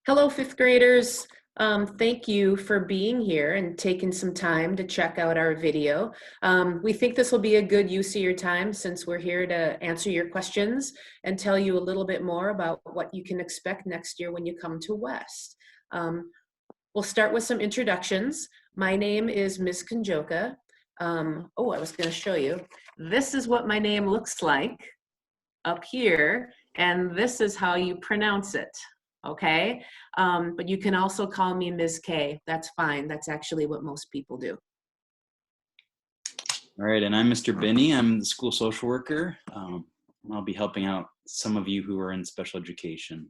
Hello, fifth graders. Thank you for being here and taking some time to check out our video. We think this will be a good use of your time since we're here to answer your questions and tell you a little bit more about what you can expect next year when you come to West. We'll start with some introductions. My name is Ms. Konjoka. I was going to show you. This is what my name looks like up here, and this is how you pronounce it. Okay, but you can also call me Ms. K. That's fine. That's actually what most people do. All right, and I'm Mr. Binney. I'm the school social worker. I'll be helping out some of you who are in special education,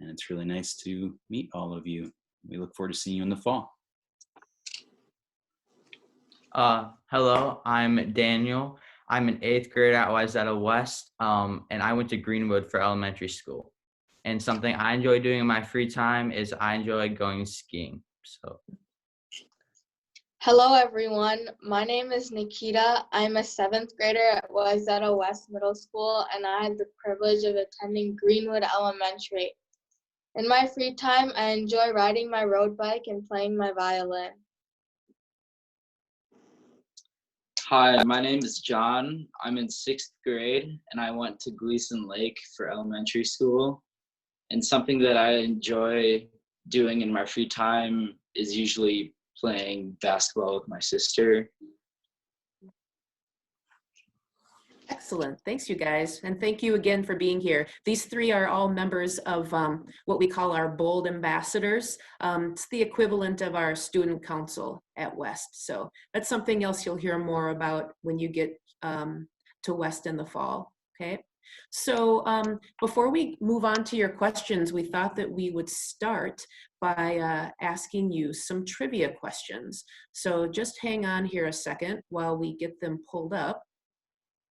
and it's really nice to meet all of you. We look forward to seeing you in the fall. Hello, I'm Daniel. I'm an 8th grader at Wayzata West, and I went to Greenwood for elementary school. And something I enjoy doing in my free time is I enjoy going skiing. Hello, everyone. My name is Nikita. I'm a 7th grader at Wayzata West Middle School, and I had the privilege of attending Greenwood Elementary. In my free time, I enjoy riding my road bike and playing my violin. Hi, my name is John. I'm in 6th grade, and I went to Gleason Lake for elementary school. And something that I enjoy doing in my free time is usually playing basketball with my sister. Excellent. Thanks, you guys. And thank you again for being here. These three are all members of what we call our Bold Ambassadors. It's the equivalent of our student council at West. So that's something else you'll hear more about when you get to West in the fall. Okay. So before we move on to your questions, we thought that we would start by asking you some trivia questions. So just hang on here a second while we get them pulled up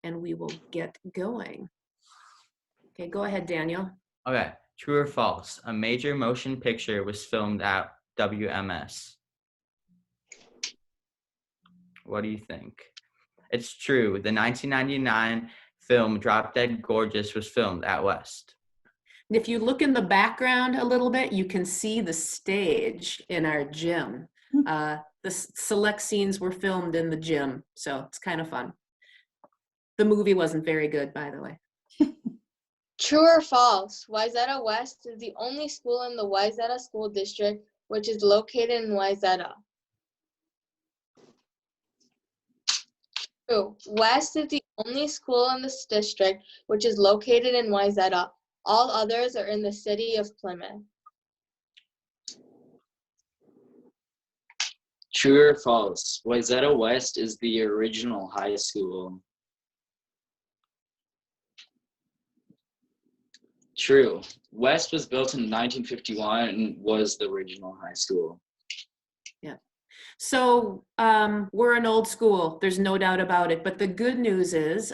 and we will get going. Okay, go ahead, Daniel. Okay, true or false? A major motion picture was filmed at WMS. What do you think? It's true. The 1999 film Drop Dead Gorgeous was filmed at West. If you look in the background a little bit, you can see the stage in our gym. The select scenes were filmed in the gym, so it's kind of fun. The movie wasn't very good, by the way. True or false? Wayzata West is the only school in the Wayzata School District which is located in Wayzata. True. West is the only school in this district which is located in Wayzata. All others are in the city of Plymouth. True or false? Wayzata West is the original high school. True. West was built in 1951 and was the original high school. Yeah. So we're an old school, there's no doubt about it. But the good news is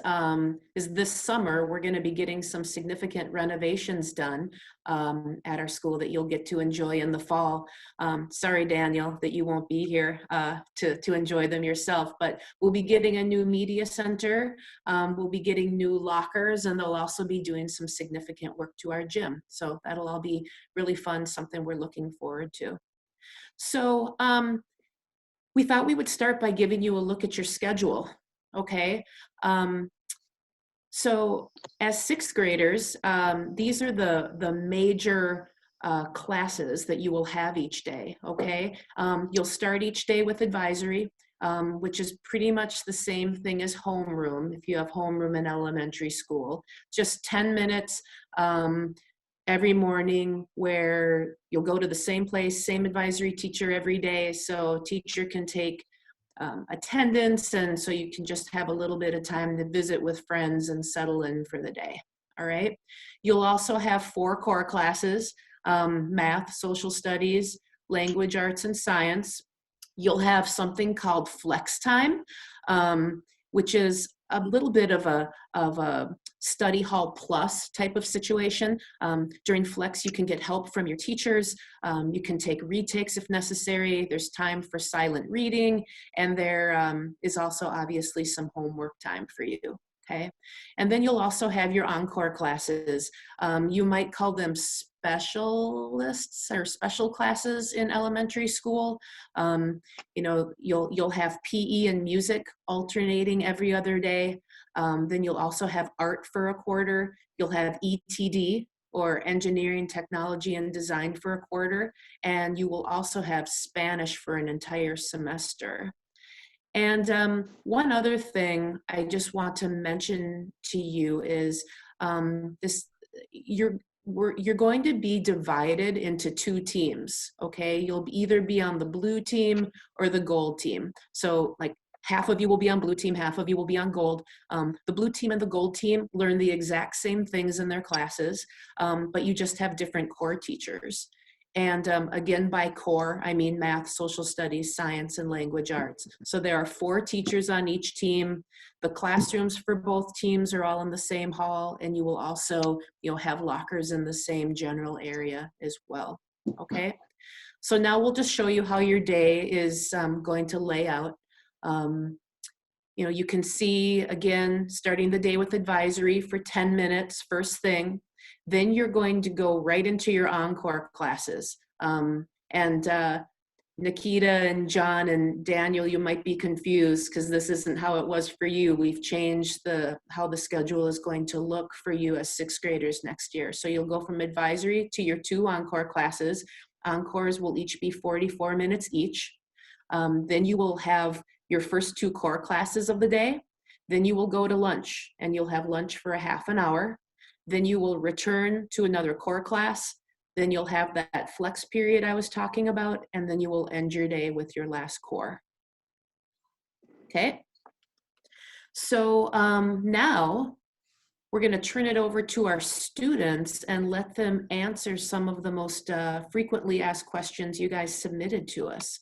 this summer, we're going to be getting some significant renovations done at our school that you'll get to enjoy in the fall. Sorry, Daniel, that you won't be here to enjoy them yourself, but we'll be getting a new media center. We'll be getting new lockers, and they'll also be doing some significant work to our gym. So that'll all be really fun, something we're looking forward to. So we thought we would start by giving you a look at your schedule, okay? So as 6th graders, these are the major classes that you will have each day, okay? You'll start each day with advisory, which is pretty much the same thing as homeroom if you have homeroom in elementary school. Just 10 minutes every morning where you'll go to the same place, same advisory teacher every day. So teacher can take attendance, and so you can just have a little bit of time to visit with friends and settle in for the day. All right. You'll also have 4 core classes, math, social studies, language, arts, and science. You'll have something called flex time, which is a little bit of a study hall plus type of situation. During flex, you can get help from your teachers. You can take retakes if necessary. There's time for silent reading, and there is also obviously some homework time for you. Okay, and then you'll also have your encore classes. You might call them specialists or special classes in elementary school. You know, you'll have PE and music alternating every other day. Then you'll also have art for a quarter. You'll have ETD, or engineering, technology, and design for a quarter. And you will also have Spanish for an entire semester. And one other thing I just want to mention to you is you're going to be divided into two teams, okay? You'll either be on the blue team or the gold team. So like half of you will be on blue team, half of you will be on gold. The blue team and the gold team learn the exact same things in their classes, but you just have different core teachers. And again, by core, I mean math, social studies, science, and language arts. So there are 4 teachers on each team. The classrooms for both teams are all in the same hall, and you will also, have lockers in the same general area as well. Okay. So now we'll just show you how your day is going to lay out. You can see, again, starting the day with advisory for 10 minutes, first thing. Then you're going to go right into your encore classes. Nikita and John and Daniel, you might be confused because this isn't how it was for you. We've changed how the schedule is going to look for you as 6th graders next year. So you'll go from advisory to your 2 encore classes. Encores will each be 44 minutes each. Then you will have your first 2 core classes of the day. Then you will go to lunch, and you'll have lunch for a half an hour. Then you will return to another core class. Then you'll have that flex period I was talking about, and then you will end your day with your last core. Okay. So now we're going to turn it over to our students and let them answer some of the most frequently asked questions you guys submitted to us.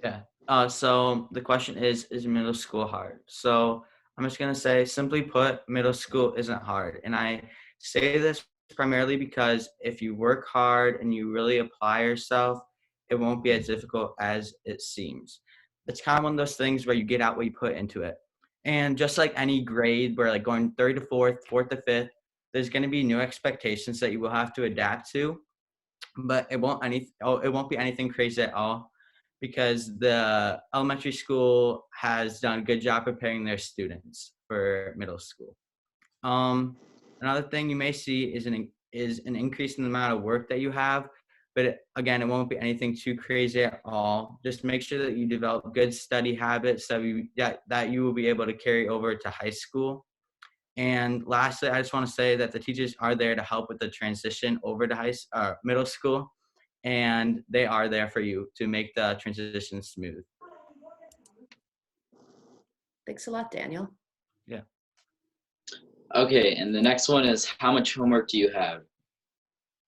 Yeah. So the question is middle school hard? So I'm just going to say, simply put, middle school isn't hard. And I say this primarily because if you work hard and you really apply yourself, it won't be as difficult as it seems. It's kind of one of those things where you get out what you put into it. And just like any grade, where like going 3rd to 4th, 4th to 5th, there's going to be new expectations that you will have to adapt to. But it won't be anything crazy at all, because the elementary school has done a good job preparing their students for middle school. Another thing you may see is an increase in the amount of work that you have, but again, it won't be anything too crazy at all. Just make sure that you develop good study habits that you will be able to carry over to high school. And lastly, I just want to say that the teachers are there to help with the transition over to middle school. And they are there for you to make the transition smooth. Thanks a lot, Daniel. Yeah. Okay, and the next one is, how much homework do you have?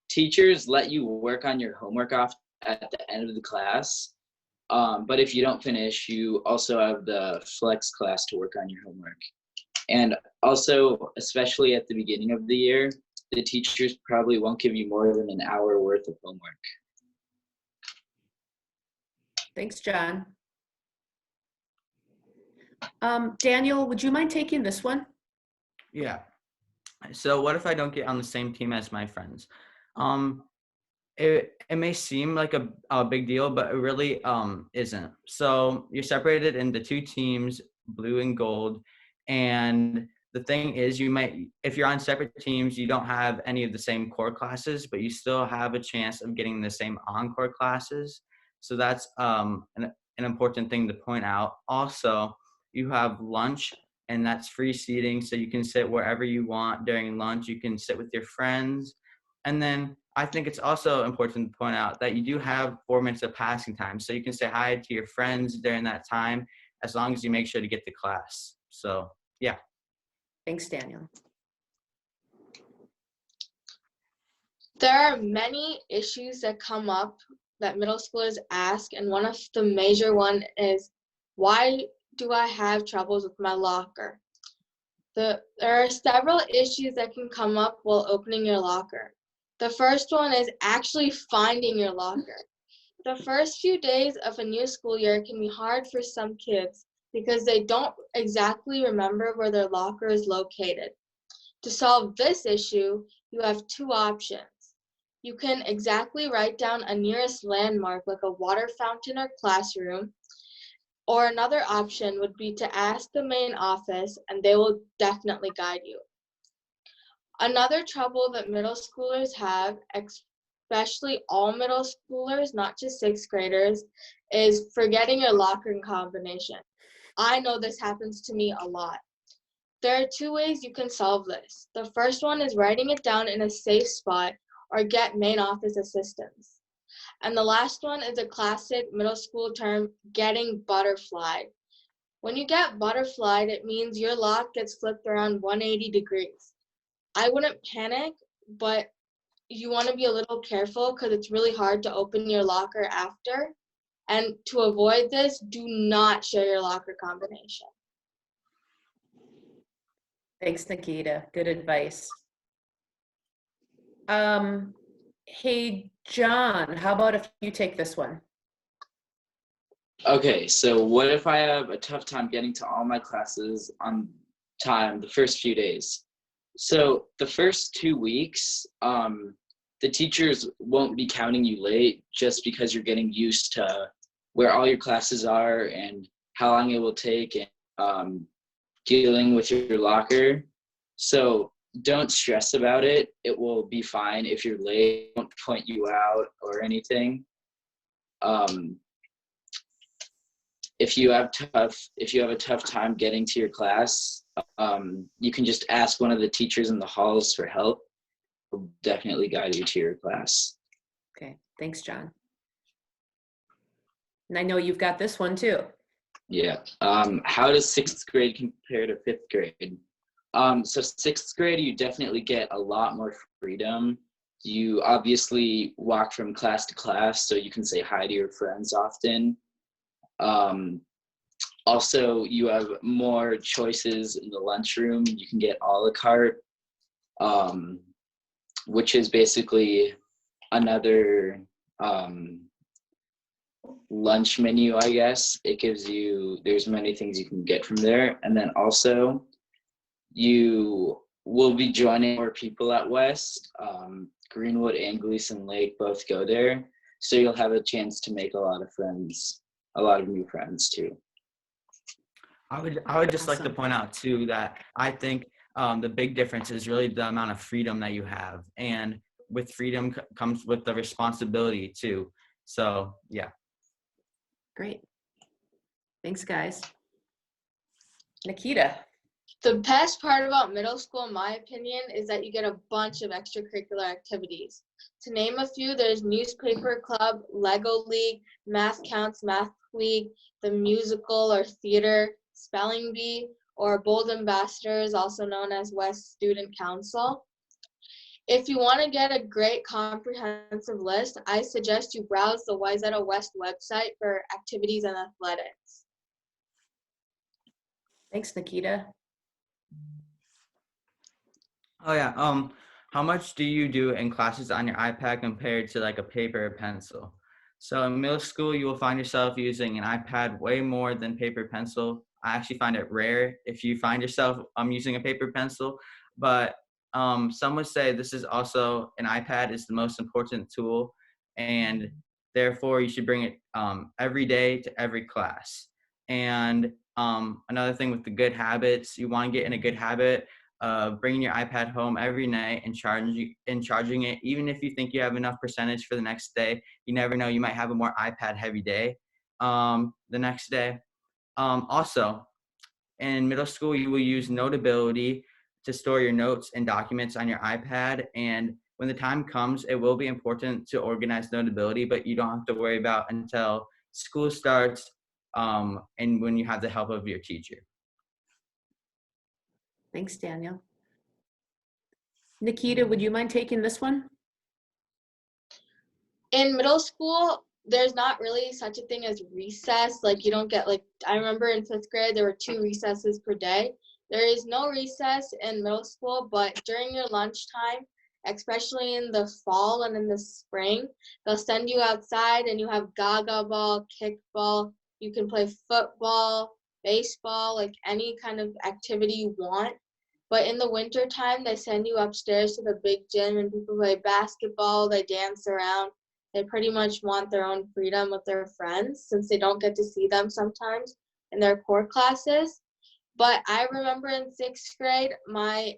Teachers let you work on your homework off at the end of the class, but if you don't finish, you also have the flex class to work on your homework. And also, especially at the beginning of the year, the teachers probably won't give you more than an hour worth of homework. Thanks, John. Daniel, would you mind taking this one? Yeah. So what if I don't get on the same team as my friends? It may seem like a big deal, but it really isn't. So you're separated into 2 teams, blue and gold. And the thing is, if you're on separate teams, you don't have any of the same core classes, but you still have a chance of getting the same encore classes. So that's an important thing to point out. Also, you have lunch, and that's free seating, so you can sit wherever you want during lunch. You can sit with your friends. And then I think it's also important to point out that you do have 4 minutes of passing time, so you can say hi to your friends during that time, as long as you make sure to get to class. So, yeah. Thanks, Daniel. There are many issues that come up that middle schoolers ask, and one of the major one is, why do I have troubles with my locker? There are several issues that can come up while opening your locker. The first one is actually finding your locker. The first few days of a new school year can be hard for some kids because they don't exactly remember where their locker is located. To solve this issue, you have two options. You can exactly write down a nearest landmark like a water fountain or classroom, or another option would be to ask the main office and they will definitely guide you. Another trouble that middle schoolers have, especially all middle schoolers, not just sixth graders, is forgetting your locker combination. I know this happens to me a lot. There are two ways you can solve this. The first one is writing it down in a safe spot or get main office assistance. And the last one is a classic middle school term, getting butterflied. When you get butterflied, it means your lock gets flipped around 180 degrees. I wouldn't panic, but you want to be a little careful because it's really hard to open your locker after. And to avoid this, do not share your locker combination. Thanks, Nikita. Good advice. Hey, John, how about if you take this one? Okay, so what if I have a tough time getting to all my classes on time the first few days? So the first 2 weeks, the teachers won't be counting you late just because you're getting used to where all your classes are and how long it will take and dealing with your locker. So don't stress about it. It will be fine if you're late. Won't point you out or anything. If you have a tough time getting to your class, you can just ask one of the teachers in the halls for help. They'll definitely guide you to your class. Okay, thanks, John. And I know you've got this one too. Yeah. How does sixth grade compare to fifth grade? So sixth grade, you definitely get a lot more freedom. You obviously walk from class to class, so you can say hi to your friends often. Also, you have more choices in the lunchroom. You can get a la carte, which is basically another lunch menu, I guess. It gives you, there's many things you can get from there. And then also, you will be joining more people at West. Greenwood and Gleason Lake both go there. So you'll have a chance to make a lot of friends, a lot of new friends too. I would just like to point out too that I think the big difference is really the amount of freedom that you have, and with freedom comes with the responsibility too. So yeah. Great. Thanks, guys. Nikita. The best part about middle school, in my opinion, is that you get a bunch of extracurricular activities. To name a few, there's newspaper club, Lego League, Math Counts, Math League, the musical or theater, spelling bee, or Bold Ambassadors, also known as West Student Council. If you want to get a great comprehensive list, I suggest you browse the Wayzata West website for activities and athletics. Thanks, Nikita. Oh yeah. How much do you do in classes on your iPad compared to like a paper or pencil? So in middle school, you will find yourself using an iPad way more than paper pencil. I actually find it rare if you find yourself using a paper pencil, but some would say this is also an iPad is the most important tool, and therefore you should bring it every day to every class. And another thing with the good habits, you want to get in a good habit of bringing your iPad home every night and charging it. Even if you think you have enough percentage for the next day, you never know, you might have a more iPad heavy day the next day. Also, in middle school, you will use Notability to store your notes and documents on your iPad. And when the time comes, it will be important to organize Notability, but you don't have to worry about until school starts and when you have the help of your teacher. Thanks, Daniel. Nikita, would you mind taking this one? In middle school, there's not really such a thing as recess. Like you don't get I remember in fifth grade, there were 2 recesses per day. There is no recess in middle school, but during your lunchtime, especially in the fall and in the spring, they'll send you outside and you have gaga ball, kickball. You can play football, baseball, like any kind of activity you want. But in the winter time, they send you upstairs to the big gym and people play basketball, they dance around. They pretty much want their own freedom with their friends since they don't get to see them sometimes in their core classes. But I remember in 6th grade, my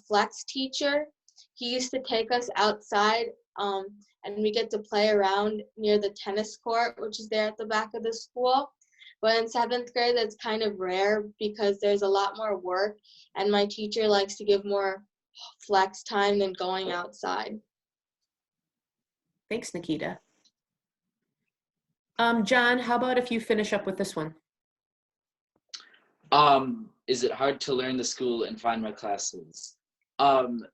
flex teacher, he used to take us outside and we get to play around near the tennis court, which is there at the back of the school. But in 7th grade, that's kind of rare because there's a lot more work and my teacher likes to give more flex time than going outside. Thanks, Nikita. John, how about if you finish up with this one? Is it hard to learn the school and find my classes?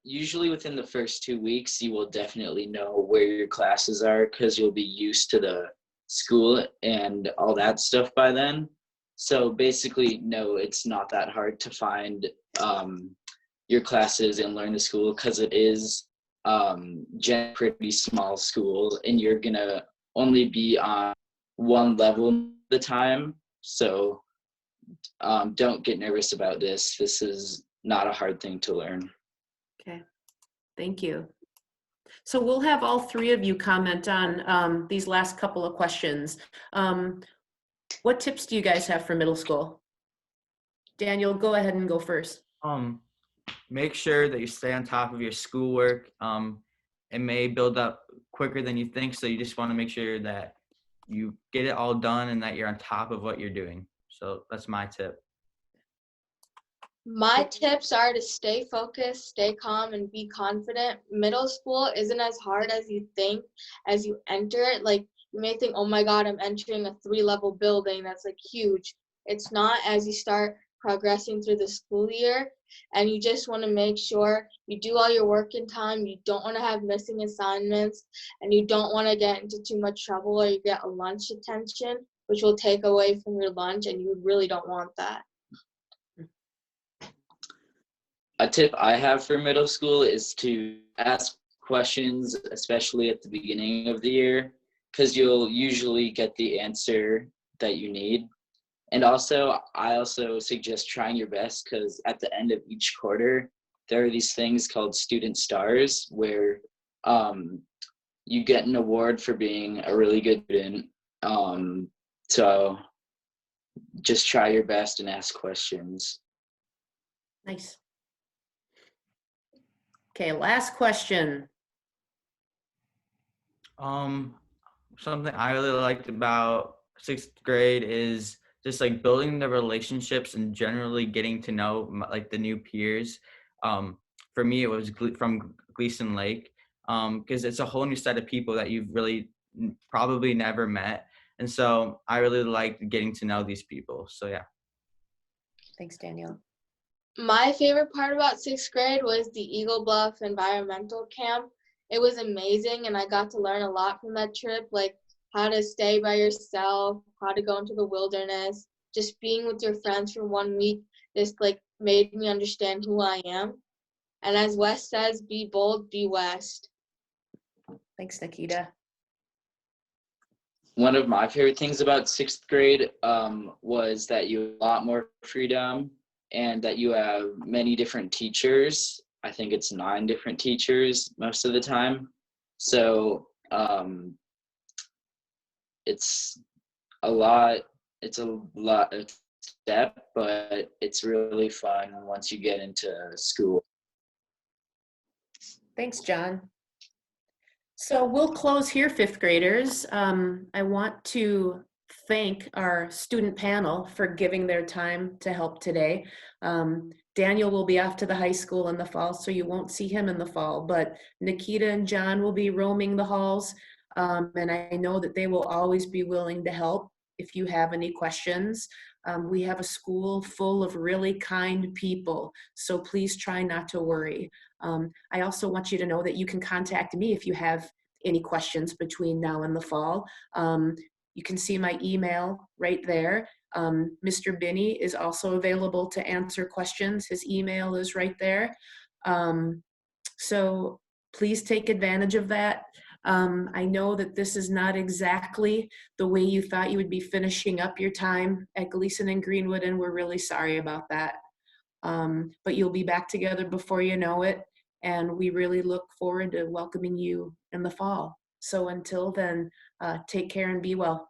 Usually within the first 2 weeks, you will definitely know where your classes are because you'll be used to the school and all that stuff by then. So basically, no, it's not that hard to find your classes and learn the school because it is pretty small school and you're gonna only be on one level at the time. So don't get nervous about this. This is not a hard thing to learn. Okay, thank you. So we'll have all three of you comment on these last couple of questions. What tips do you guys have for middle school? Daniel, go ahead and go first. Make sure that you stay on top of your schoolwork. It may build up quicker than you think, so you just want to make sure that you get it all done and that you're on top of what you're doing. So that's my tip. My tips are to stay focused, stay calm, and be confident. Middle school isn't as hard as you think as you enter it. Like, you may think, oh my God, I'm entering a 3-level building that's like huge. It's not. As you start progressing through the school year, and you just want to make sure you do all your work in time. You don't want to have missing assignments, and you don't want to get into too much trouble or you get a lunch detention, which will take away from your lunch, and you really don't want that. A tip I have for middle school is to ask questions, especially at the beginning of the year, because you'll usually get the answer that you need. And also, I also suggest trying your best because at the end of each quarter, there are these things called student stars where you get an award for being a really good student. So just try your best and ask questions. Nice. Okay, last question. Something I really liked about 6th grade is just like building the relationships and generally getting to know like the new peers. For me, it was from Gleason Lake because it's a whole new set of people that you've really probably never met. And so I really liked getting to know these people. So yeah. Thanks, Daniel. My favorite part about 6th grade was the Eagle Bluff Environmental Camp. It was amazing, and I got to learn a lot from that trip, like how to stay by yourself, how to go into the wilderness. Just being with your friends for 1 week just like made me understand who I am. And as Wes says, be bold, be West. Thanks, Nikita. One of my favorite things about 6th grade was that you have a lot more freedom and that you have many different teachers. I think it's 9 different teachers most of the time. So it's a lot of step, but it's really fun once you get into school. Thanks, John. So we'll close here, 5th graders. I want to thank our student panel for giving their time to help today. Daniel will be off to the high school in the fall, so you won't see him in the fall, but Nikita and John will be roaming the halls, and I know that they will always be willing to help if you have any questions. We have a school full of really kind people, so please try not to worry. I also want you to know that you can contact me if you have any questions between now and the fall. You can see my email right there. Mr. Binney is also available to answer questions. His email is right there. So please take advantage of that. I know that this is not exactly the way you thought you would be finishing up your time at Gleason and Greenwood, and we're really sorry about that. But you'll be back together before you know it, and we really look forward to welcoming you in the fall. So until then, take care and be well.